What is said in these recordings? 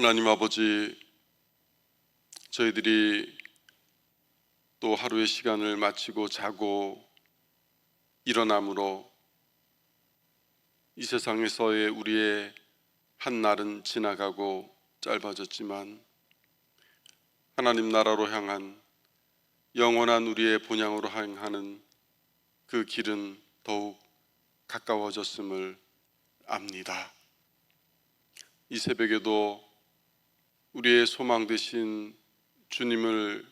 하나님 아버지, 저희들이 또 하루의 시간을 마치고 자고 일어남으로 이 세상에서의 우리의 한 날은 지나가고 짧아졌지만 하나님 나라로 향한 영원한 우리의 본향으로 향하는 그 길은 더욱 가까워졌음을 압니다. 이 새벽에도 우리의 소망 되신 주님을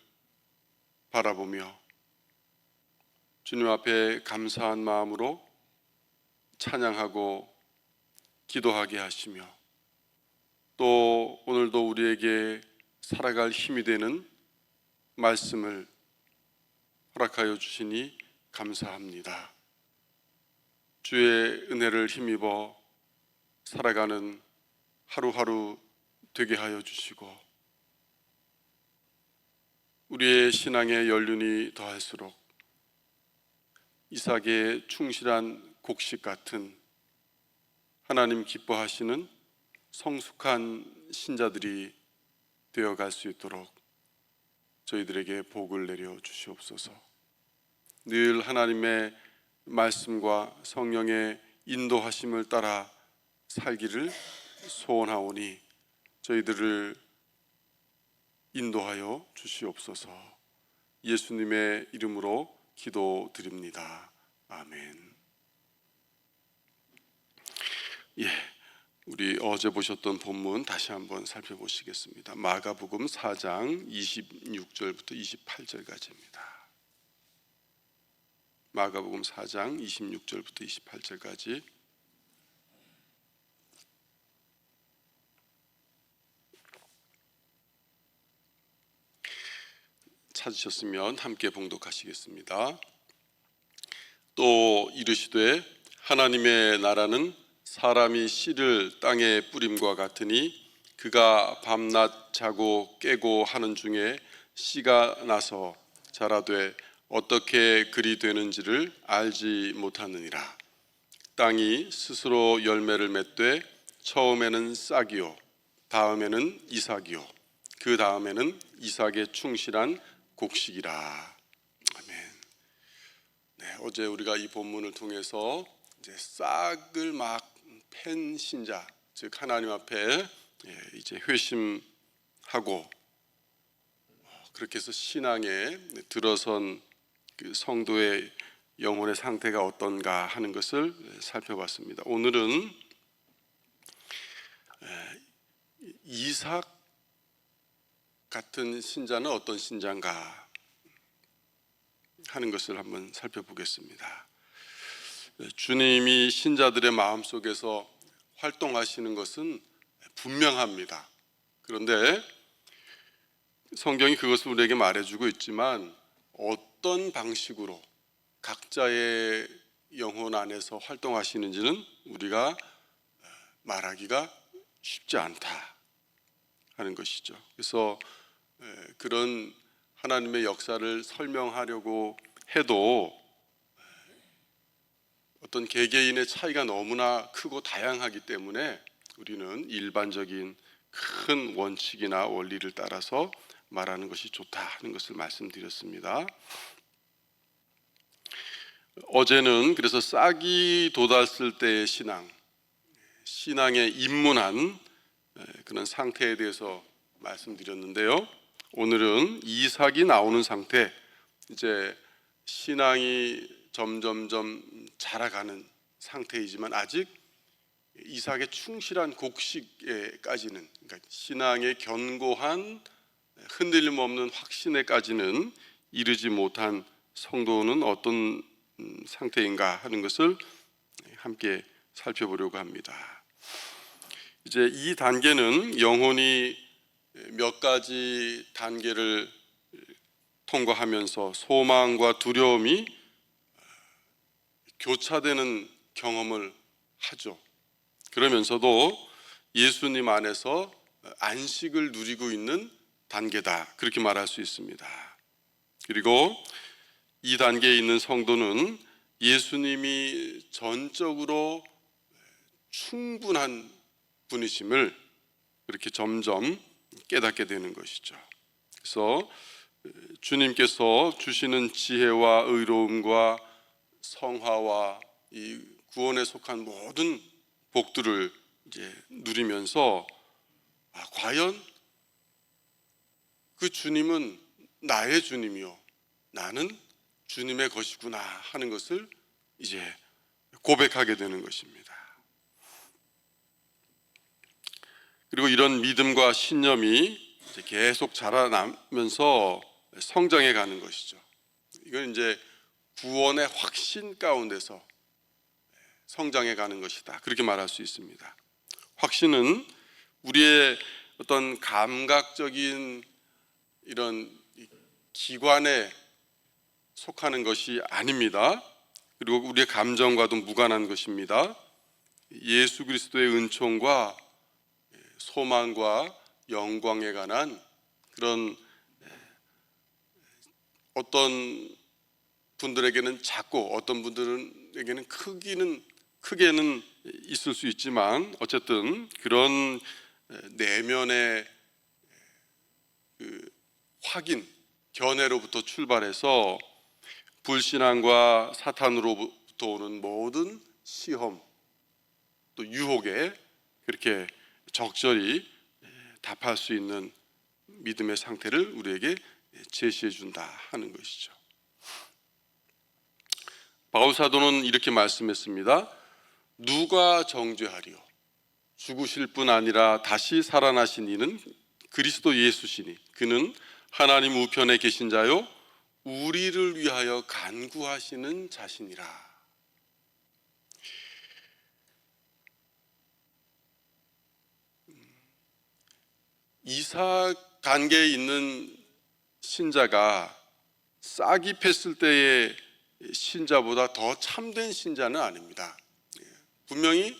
바라보며 주님 앞에 감사한 마음으로 찬양하고 기도하게 하시며 또 오늘도 우리에게 살아갈 힘이 되는 말씀을 허락하여 주시니 감사합니다. 주의 은혜를 힘입어 살아가는 하루하루 되게 하여 주시고 우리의 신앙의 연륜이 더할수록 이삭의 충실한 곡식 같은 하나님 기뻐하시는 성숙한 신자들이 되어갈 수 있도록 저희들에게 복을 내려 주시옵소서. 늘 하나님의 말씀과 성령의 인도하심을 따라 살기를 소원하오니 저희들을 인도하여 주시옵소서. 예수님의 이름으로 기도드립니다. 아멘. 우리 어제 보셨던 본문 다시 한번 살펴보시겠습니다. 마가복음 4장 26절부터 28절까지입니다. 마가복음 4장 26절부터 28절까지 찾으셨으면 함께 봉독하시겠습니다. 또 이르시되 하나님의 나라는 사람이 씨를 땅에 뿌림과 같으니 그가 밤낮 자고 깨고 하는 중에 씨가 나서 자라되 어떻게 그리 되는지를 알지 못하느니라. 땅이 스스로 열매를 맺되 처음에는 싹이요 다음에는 이삭이요 그 다음에는 이삭의 충실한 곡식이라. 아멘. 어제 우리가 이 본문을 통해서 이제 싹을 막 팬 신자, 즉 하나님 앞에 이제 회심하고 그렇게 해서 신앙에 들어선 그 성도의 영혼의 상태가 어떤가 하는 것을 살펴봤습니다. 오늘은 이삭 같은 신자는 어떤 신자인가 하는 것을 한번 살펴보겠습니다. 주님이 신자들의 마음속에서 활동하시는 것은 분명합니다. 그런데 성경이 그것을 우리에게 말해주고 있지만 어떤 방식으로 각자의 영혼 안에서 활동하시는지는 우리가 말하기가 쉽지 않다 하는 것이죠. 그래서 그런 하나님의 역사를 설명하려고 해도 어떤 개개인의 차이가 너무나 크고 다양하기 때문에 우리는 일반적인 큰 원칙이나 원리를 따라서 말하는 것이 좋다 하는 것을 말씀드렸습니다. 어제는 그래서 싹이 돋았을 때의 신앙에 입문한 그런 상태에 대해서 말씀드렸는데요. 오늘은 이삭이 나오는 상태, 이제 신앙이 점점점 자라가는 상태이지만 아직 이삭의 충실한 곡식에까지는, 그러니까 신앙의 견고한 흔들림 없는 확신에까지는 이르지 못한 성도는 어떤 상태인가 하는 것을 함께 살펴보려고 합니다. 이제 이 단계는 영혼이 몇 가지 단계를 통과하면서 소망과 두려움이 교차되는 경험을 하죠. 그러면서도 예수님 안에서 안식을 누리고 있는 단계다, 그렇게 말할 수 있습니다. 그리고 이 단계에 있는 성도는 예수님이 전적으로 충분한 분이심을, 그렇게 점점 깨닫게 되는 것이죠. 그래서 주님께서 주시는 지혜와 의로움과 성화와 이 구원에 속한 모든 복들을 이제 누리면서 과연 그 주님은 나의 주님이요, 나는 주님의 것이구나 하는 것을 이제 고백하게 되는 것입니다. 그리고 이런 믿음과 신념이 이제 계속 자라나면서 성장해 가는 것이죠. 이건 이제 구원의 확신 가운데서 성장해 가는 것이다, 그렇게 말할 수 있습니다. 확신은 우리의 어떤 감각적인 이런 기관에 속하는 것이 아닙니다. 그리고 우리의 감정과도 무관한 것입니다. 예수 그리스도의 은총과 소망과 영광에 관한 그런 어떤 분들에게는 작고 어떤 분들에게는 크게는 있을 수 있지만 어쨌든 그런 내면의 그 확인, 견해로부터 출발해서 불신앙과 사탄으로부터 오는 모든 시험 또 유혹에 그렇게 적절히 답할 수 있는 믿음의 상태를 우리에게 제시해 준다 하는 것이죠. 바울 사도는 이렇게 말씀했습니다. 누가 정죄하리요? 죽으실 뿐 아니라 다시 살아나신 이는 그리스도 예수시니 그는 하나님 우편에 계신 자요 우리를 위하여 간구하시는 자시니라. 이삭 단계에 있는 신자가 싹이 팼을 때의 신자보다 더 참된 신자는 아닙니다. 분명히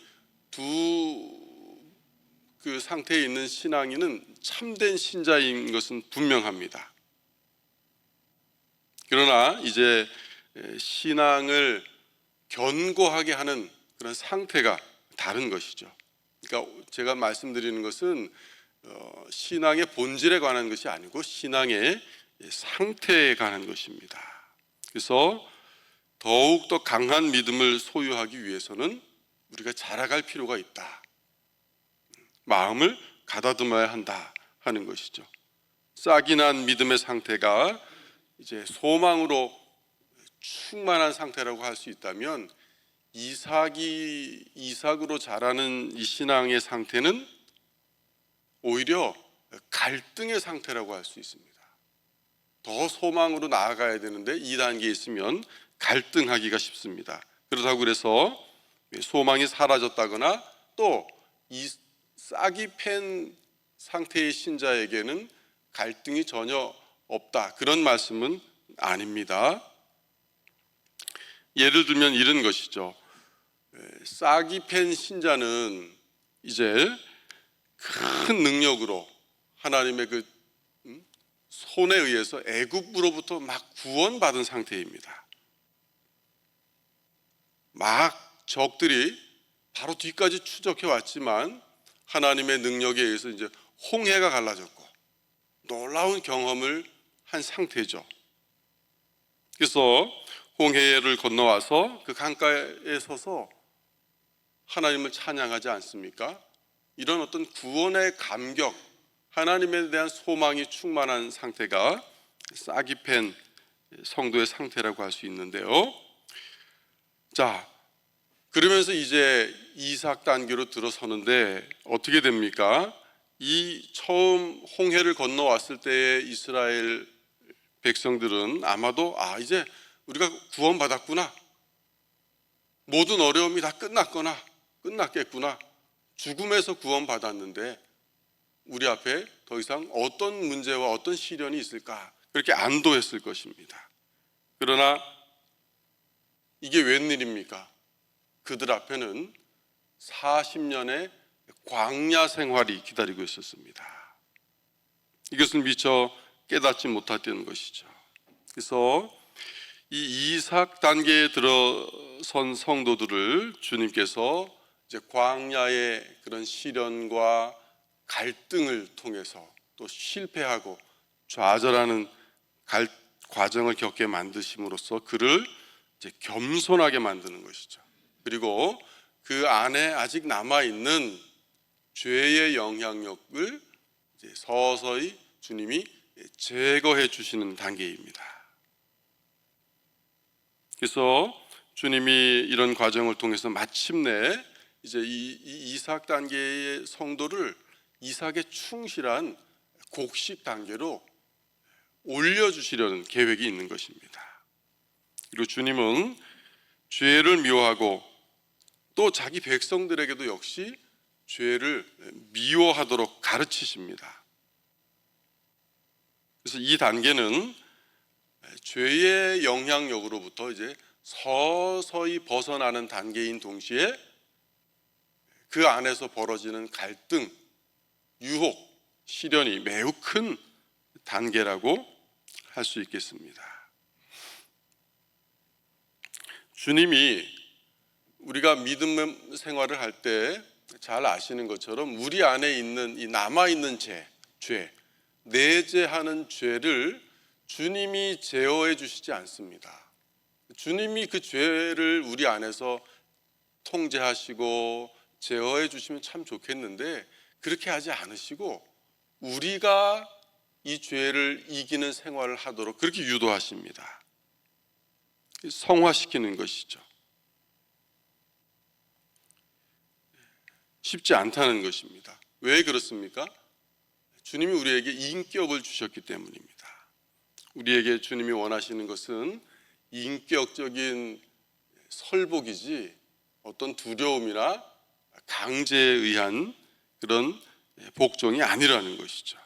두 그 상태에 있는 신앙인은 참된 신자인 것은 분명합니다. 그러나 이제 신앙을 견고하게 하는 그런 상태가 다른 것이죠. 그러니까 제가 말씀드리는 것은 신앙의 본질에 관한 것이 아니고 신앙의 상태에 관한 것입니다. 그래서 더욱더 강한 믿음을 소유하기 위해서는 우리가 자라갈 필요가 있다, 마음을 가다듬어야 한다 하는 것이죠. 싹이 난 믿음의 상태가 이제 소망으로 충만한 상태라고 할 수 있다면 이삭으로 자라는 이 신앙의 상태는 오히려 갈등의 상태라고 할 수 있습니다. 더 소망으로 나아가야 되는데 2단계에 있으면 갈등하기가 쉽습니다. 그렇다고 그래서 소망이 사라졌다거나 또 이 싹이 팬 상태의 신자에게는 갈등이 전혀 없다, 그런 말씀은 아닙니다. 예를 들면 이런 것이죠. 싹이 팬 신자는 이제 큰 능력으로 하나님의 그 손에 의해서 애굽으로부터 막 구원받은 상태입니다. 막 적들이 바로 뒤까지 추적해 왔지만 하나님의 능력에 의해서 이제 홍해가 갈라졌고 놀라운 경험을 한 상태죠. 그래서 홍해를 건너와서 그 강가에 서서 하나님을 찬양하지 않습니까? 이런 어떤 구원의 감격, 하나님에 대한 소망이 충만한 상태가 싹이 팬 성도의 상태라고 할 수 있는데요. 자, 그러면서 이제 이삭 단계로 들어서는데 어떻게 됩니까? 이 처음 홍해를 건너왔을 때의 이스라엘 백성들은 아마도 이제 우리가 구원받았구나, 모든 어려움이 다 끝났겠구나, 죽음에서 구원받았는데 우리 앞에 더 이상 어떤 문제와 어떤 시련이 있을까, 그렇게 안도했을 것입니다. 그러나 이게 웬일입니까? 그들 앞에는 40년의 광야 생활이 기다리고 있었습니다. 이것을 미처 깨닫지 못했던 것이죠. 그래서 이 이삭 단계에 들어선 성도들을 주님께서 이제 광야의 그런 시련과 갈등을 통해서 또 실패하고 좌절하는 과정을 겪게 만드심으로써 그를 이제 겸손하게 만드는 것이죠. 그리고 그 안에 아직 남아있는 죄의 영향력을 이제 서서히 주님이 제거해 주시는 단계입니다. 그래서 주님이 이런 과정을 통해서 마침내 이제 이 이삭 단계의 성도를 이삭에 충실한 곡식 단계로 올려주시려는 계획이 있는 것입니다. 그리고 주님은 죄를 미워하고 또 자기 백성들에게도 역시 죄를 미워하도록 가르치십니다. 그래서 이 단계는 죄의 영향력으로부터 이제 서서히 벗어나는 단계인 동시에 그 안에서 벌어지는 갈등, 유혹, 시련이 매우 큰 단계라고 할 수 있겠습니다. 주님이 우리가 믿음 생활을 할 때 잘 아시는 것처럼 우리 안에 있는 이 남아있는 죄, 내재하는 죄를 주님이 제어해 주시지 않습니다. 주님이 그 죄를 우리 안에서 통제하시고 제어해 주시면 참 좋겠는데 그렇게 하지 않으시고 우리가 이 죄를 이기는 생활을 하도록 그렇게 유도하십니다. 성화시키는 것이죠. 쉽지 않다는 것입니다. 왜 그렇습니까? 주님이 우리에게 인격을 주셨기 때문입니다. 우리에게 주님이 원하시는 것은 인격적인 설복이지 어떤 두려움이나 강제에 의한 그런 복종이 아니라는 것이죠.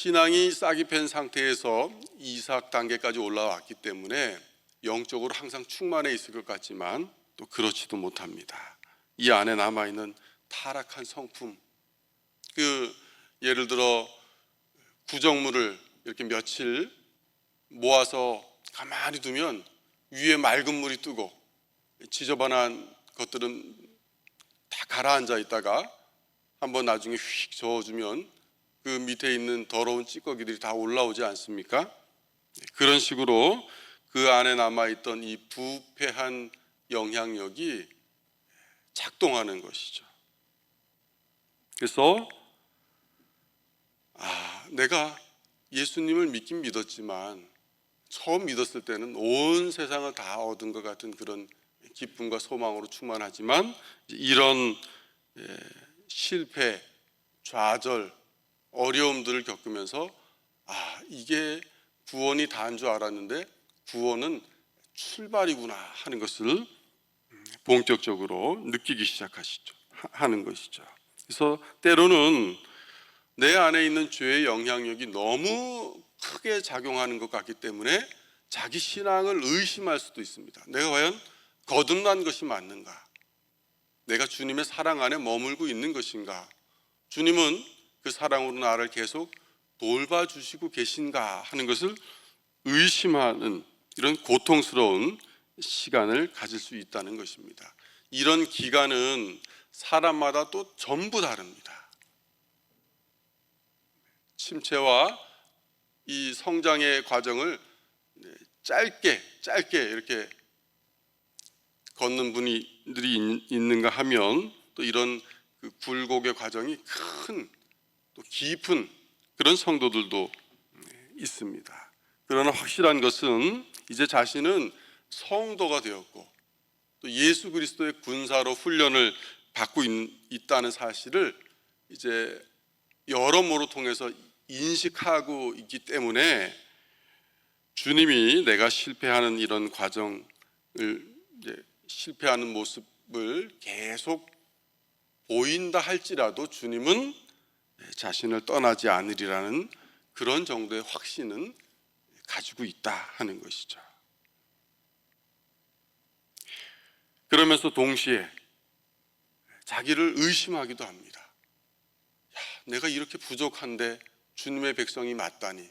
신앙이 싹이 팬 상태에서 이삭 단계까지 올라왔기 때문에 영적으로 항상 충만해 있을 것 같지만 또 그렇지도 못합니다. 이 안에 남아있는 타락한 성품, 예를 들어 구정물을 이렇게 며칠 모아서 가만히 두면 위에 맑은 물이 뜨고 지저분한 것들은 다 가라앉아 있다가 한번 나중에 휙 저어주면 그 밑에 있는 더러운 찌꺼기들이 다 올라오지 않습니까? 그런 식으로 그 안에 남아있던 이 부패한 영향력이 작동하는 것이죠. 그래서 내가 예수님을 믿긴 믿었지만 처음 믿었을 때는 온 세상을 다 얻은 것 같은 그런 기쁨과 소망으로 충만하지만 이런 실패, 좌절, 어려움들을 겪으면서 이게 구원이 다인 줄 알았는데 구원은 출발이구나 하는 것을 본격적으로 느끼기 하는 것이죠. 그래서 때로는 내 안에 있는 죄의 영향력이 너무 크게 작용하는 것 같기 때문에 자기 신앙을 의심할 수도 있습니다. 내가 과연 거듭난 것이 맞는가? 내가 주님의 사랑 안에 머물고 있는 것인가? 주님은 그 사랑으로 나를 계속 돌봐주시고 계신가 하는 것을 의심하는 이런 고통스러운 시간을 가질 수 있다는 것입니다. 이런 기간은 사람마다 또 전부 다릅니다. 침체와 이 성장의 과정을 짧게 이렇게 걷는 분들이 있는가 하면 또 이런 그 굴곡의 과정이 큰 또 깊은 그런 성도들도 있습니다. 그러나 확실한 것은 이제 자신은 성도가 되었고 또 예수 그리스도의 군사로 훈련을 받고 있다는 사실을 이제 여러모로 통해서 인식하고 있기 때문에 주님이 내가 실패하는 이런 과정을 실패하는 모습을 계속 보인다 할지라도 주님은 자신을 떠나지 않으리라는 그런 정도의 확신은 가지고 있다 하는 것이죠. 그러면서 동시에 자기를 의심하기도 합니다. 내가 이렇게 부족한데 주님의 백성이 맞다니.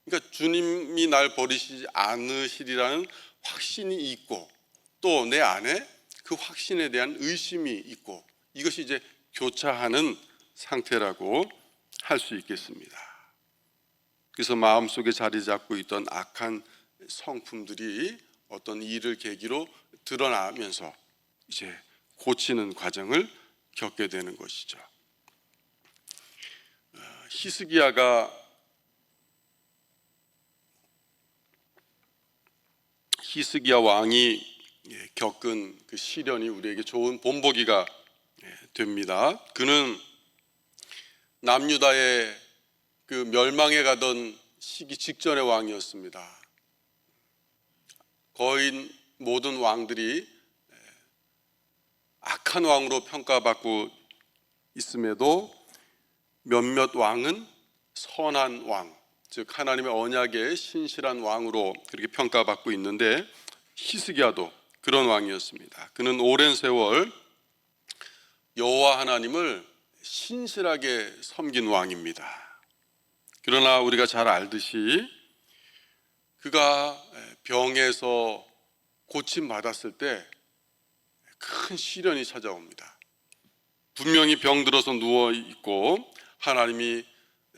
그러니까 주님이 날 버리시지 않으시리라는 확신이 있고 또 내 안에 그 확신에 대한 의심이 있고, 이것이 이제 교차하는 상태라고 할 수 있겠습니다. 그래서 마음속에 자리 잡고 있던 악한 성품들이 어떤 일을 계기로 드러나면서 이제 고치는 과정을 겪게 되는 것이죠. 히스기야 왕이 겪은 그 시련이 우리에게 좋은 본보기가 됩니다. 그는 남유다의 그 멸망에 가던 시기 직전의 왕이었습니다. 거의 모든 왕들이 악한 왕으로 평가받고 있음에도 몇몇 왕은 선한 왕, 즉 하나님의 언약에 신실한 왕으로 그렇게 평가받고 있는데, 히스기야도 그런 왕이었습니다. 그는 오랜 세월 여호와 하나님을 신실하게 섬긴 왕입니다. 그러나 우리가 잘 알듯이 그가 병에서 고침받았을 때 큰 시련이 찾아옵니다. 분명히 병들어서 누워있고 하나님이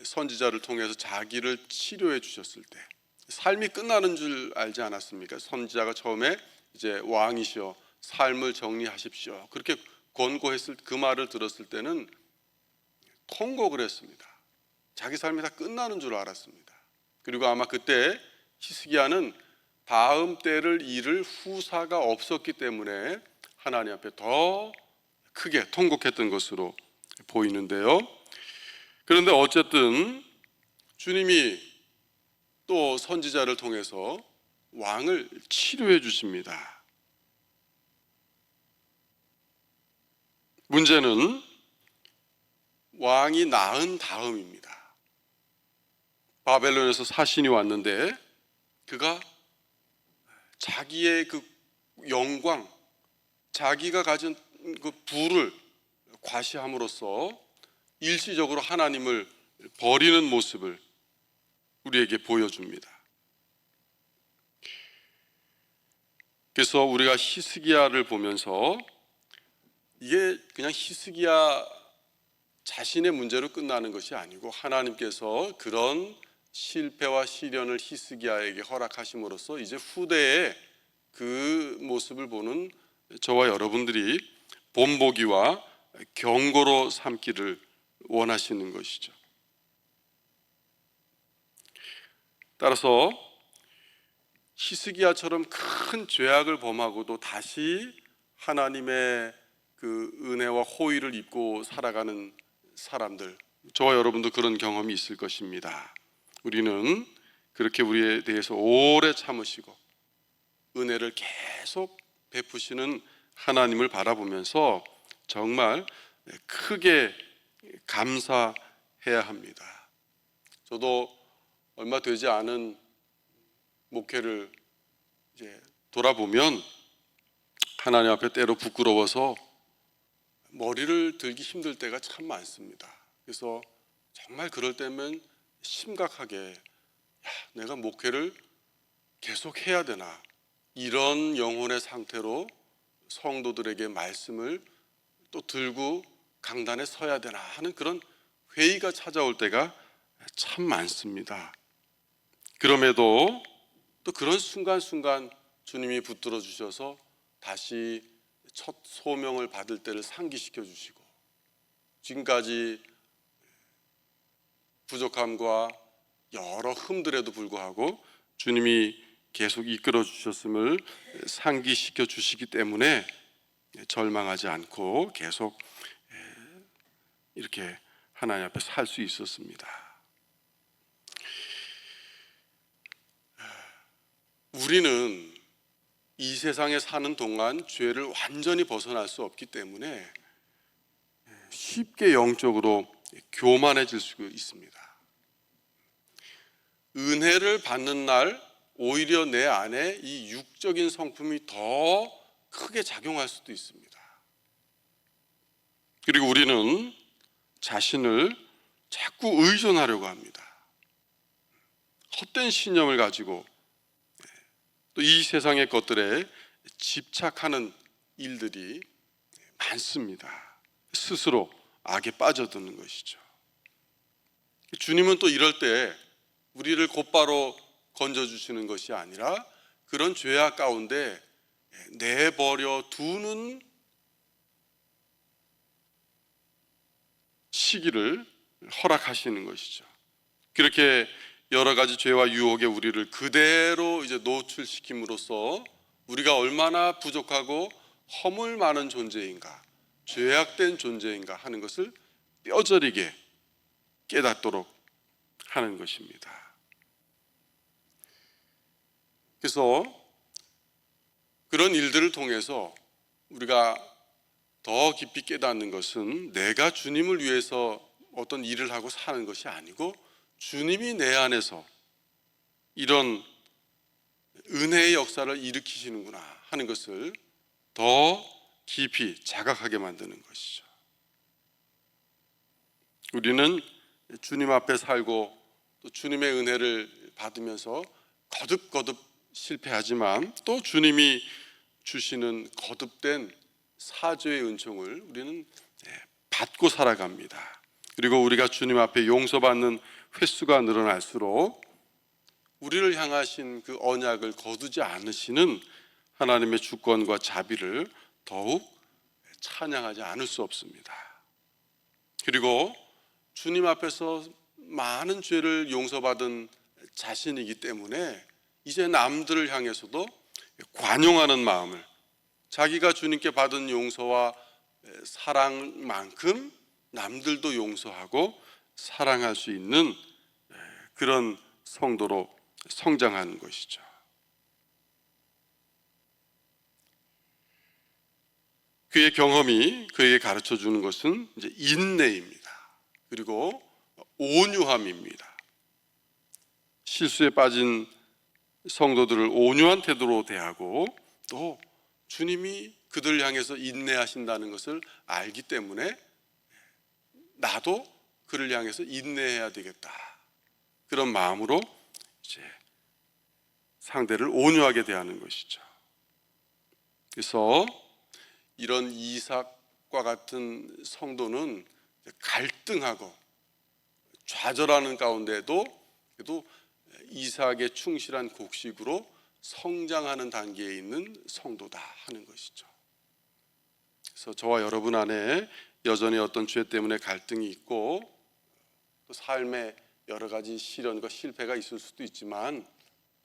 선지자를 통해서 자기를 치료해 주셨을 때 삶이 끝나는 줄 알지 않았습니까? 선지자가 처음에 이제 왕이시여 삶을 정리하십시오, 그렇게 권고했을 그 말을 들었을 때는 통곡을 했습니다. 자기 삶이 다 끝나는 줄 알았습니다. 그리고 아마 그때 히스기야는 다음 때를 이를 후사가 없었기 때문에 하나님 앞에 더 크게 통곡했던 것으로 보이는데요. 그런데 어쨌든 주님이 또 선지자를 통해서 왕을 치료해 주십니다. 문제는 왕이 나은 다음입니다. 바벨론에서 사신이 왔는데 그가 자기의 그 영광, 자기가 가진 그 부를 과시함으로써 일시적으로 하나님을 버리는 모습을 우리에게 보여줍니다. 그래서 우리가 히스기야를 보면서 이게 그냥 히스기야 자신의 문제로 끝나는 것이 아니고 하나님께서 그런 실패와 시련을 히스기야에게 허락하심으로써 이제 후대에 그 모습을 보는 저와 여러분들이 본보기와 경고로 삼기를 원하시는 것이죠. 따라서 히스기야처럼 큰 죄악을 범하고도 다시 하나님의 그 은혜와 호의를 입고 살아가는 사람들, 저와 여러분도 그런 경험이 있을 것입니다. 우리는 그렇게 우리에 대해서 오래 참으시고 은혜를 계속 베푸시는 하나님을 바라보면서 정말 크게 감사해야 합니다. 저도 얼마 되지 않은 목회를 이제 돌아보면 하나님 앞에 때로 부끄러워서 머리를 들기 힘들 때가 참 많습니다. 그래서 정말 그럴 때면 심각하게 내가 목회를 계속 해야 되나, 이런 영혼의 상태로 성도들에게 말씀을 또 들고 강단에 서야 되나 하는 그런 회의가 찾아올 때가 참 많습니다. 그럼에도 또 그런 순간순간 주님이 붙들어 주셔서 다시 첫 소명을 받을 때를 상기시켜 주시고, 지금까지 부족함과 여러 흠들에도 불구하고 주님이 계속 이끌어 주셨음을 상기시켜 주시기 때문에 절망하지 않고 계속 이렇게 하나님 앞에 살 수 있었습니다. 우리는 이 세상에 사는 동안 죄를 완전히 벗어날 수 없기 때문에 쉽게 영적으로 교만해질 수 있습니다. 은혜를 받는 날 오히려 내 안에 이 육적인 성품이 더 크게 작용할 수도 있습니다. 그리고 우리는 자신을 자꾸 의존하려고 합니다. 헛된 신념을 가지고 또 이 세상의 것들에 집착하는 일들이 많습니다. 스스로 악에 빠져드는 것이죠. 주님은 또 이럴 때 우리를 곧바로 건져주시는 것이 아니라 그런 죄악 가운데 내버려 두는 시기를 허락하시는 것이죠. 그렇게 여러 가지 죄와 유혹에 우리를 그대로 이제 노출시킴으로써 우리가 얼마나 부족하고 허물 많은 존재인가, 죄악된 존재인가 하는 것을 뼈저리게 깨닫도록 하는 것입니다. 그래서 그런 일들을 통해서 우리가 더 깊이 깨닫는 것은 내가 주님을 위해서 어떤 일을 하고 사는 것이 아니고 주님이 내 안에서 이런 은혜의 역사를 일으키시는구나 하는 것을 더 깊이 자각하게 만드는 것이죠. 우리는 주님 앞에 살고 또 주님의 은혜를 받으면서 거듭거듭 실패하지만 또 주님이 주시는 거듭된 사죄의 은총을 우리는 받고 살아갑니다. 그리고 우리가 주님 앞에 용서받는 횟수가 늘어날수록 우리를 향하신 그 언약을 거두지 않으시는 하나님의 주권과 자비를 더욱 찬양하지 않을 수 없습니다. 그리고 주님 앞에서 많은 죄를 용서받은 자신이기 때문에 이제 남들을 향해서도 관용하는 마음을, 자기가 주님께 받은 용서와 사랑만큼 남들도 용서하고 사랑할 수 있는 그런 성도로 성장하는 것이죠. 그의 경험이 그에게 가르쳐 주는 것은 이제 인내입니다. 그리고 온유함입니다. 실수에 빠진 성도들을 온유한 태도로 대하고 또 주님이 그들을 향해서 인내하신다는 것을 알기 때문에 나도 그를 향해서 인내해야 되겠다. 그런 마음으로 이제 상대를 온유하게 대하는 것이죠. 그래서 이런 이삭과 같은 성도는 갈등하고 좌절하는 가운데도 그래도 이삭의 충실한 곡식으로 성장하는 단계에 있는 성도다 하는 것이죠. 그래서 저와 여러분 안에 여전히 어떤 죄 때문에 갈등이 있고 또 삶에 여러 가지 시련과 실패가 있을 수도 있지만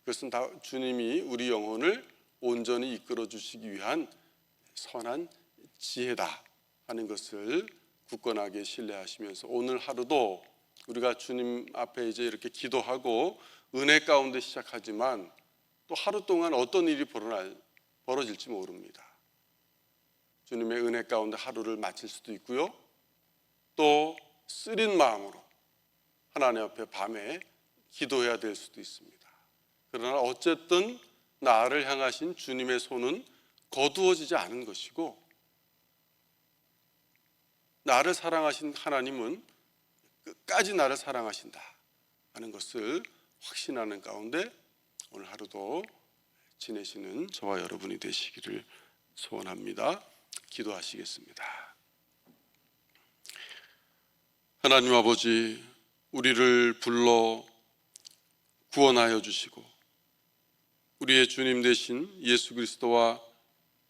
그것은 다 주님이 우리 영혼을 온전히 이끌어 주시기 위한 선한 지혜다 하는 것을 굳건하게 신뢰하시면서 오늘 하루도 우리가 주님 앞에 이제 이렇게 기도하고 은혜 가운데 시작하지만 또 하루 동안 어떤 일이 벌어질지 모릅니다. 주님의 은혜 가운데 하루를 마칠 수도 있고요. 또 쓰린 마음으로 하나님 앞에 밤에 기도해야 될 수도 있습니다. 그러나 어쨌든 나를 향하신 주님의 손은 거두어지지 않은 것이고 나를 사랑하신 하나님은 끝까지 나를 사랑하신다 하는 것을 확신하는 가운데 오늘 하루도 지내시는 저와 여러분이 되시기를 소원합니다. 기도하시겠습니다. 하나님 아버지, 우리를 불러 구원하여 주시고 우리의 주님 되신 예수 그리스도와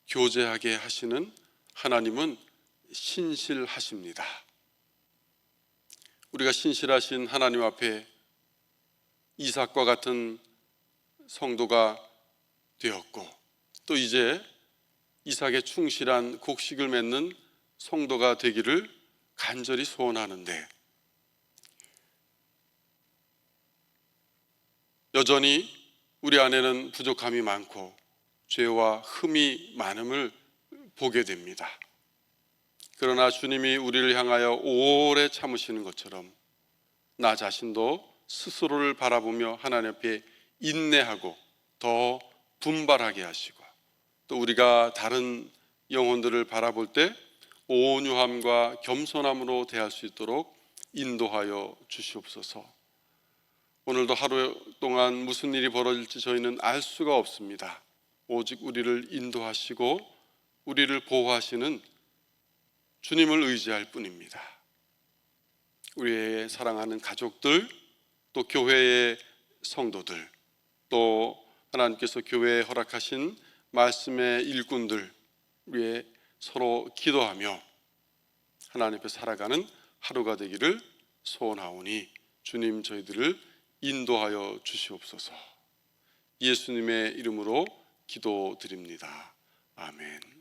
교제하게 하시는 하나님은 신실하십니다. 우리가 신실하신 하나님 앞에 이삭과 같은 성도가 되었고 또 이제 이삭의 충실한 곡식을 맺는 성도가 되기를 간절히 소원하는데 여전히 우리 안에는 부족함이 많고 죄와 흠이 많음을 보게 됩니다. 그러나 주님이 우리를 향하여 오래 참으시는 것처럼 나 자신도 스스로를 바라보며 하나님 앞에 인내하고 더 분발하게 하시고 또 우리가 다른 영혼들을 바라볼 때 온유함과 겸손함으로 대할 수 있도록 인도하여 주시옵소서. 오늘도 하루 동안 무슨 일이 벌어질지 저희는 알 수가 없습니다. 오직 우리를 인도하시고 우리를 보호하시는 주님을 의지할 뿐입니다. 우리의 사랑하는 가족들, 또 교회의 성도들, 또 하나님께서 교회에 허락하신 말씀의 일꾼들, 우리의 서로 기도하며 하나님 앞에 살아가는 하루가 되기를 소원하오니 주님 저희들을 인도하여 주시옵소서. 예수님의 이름으로 기도드립니다. 아멘.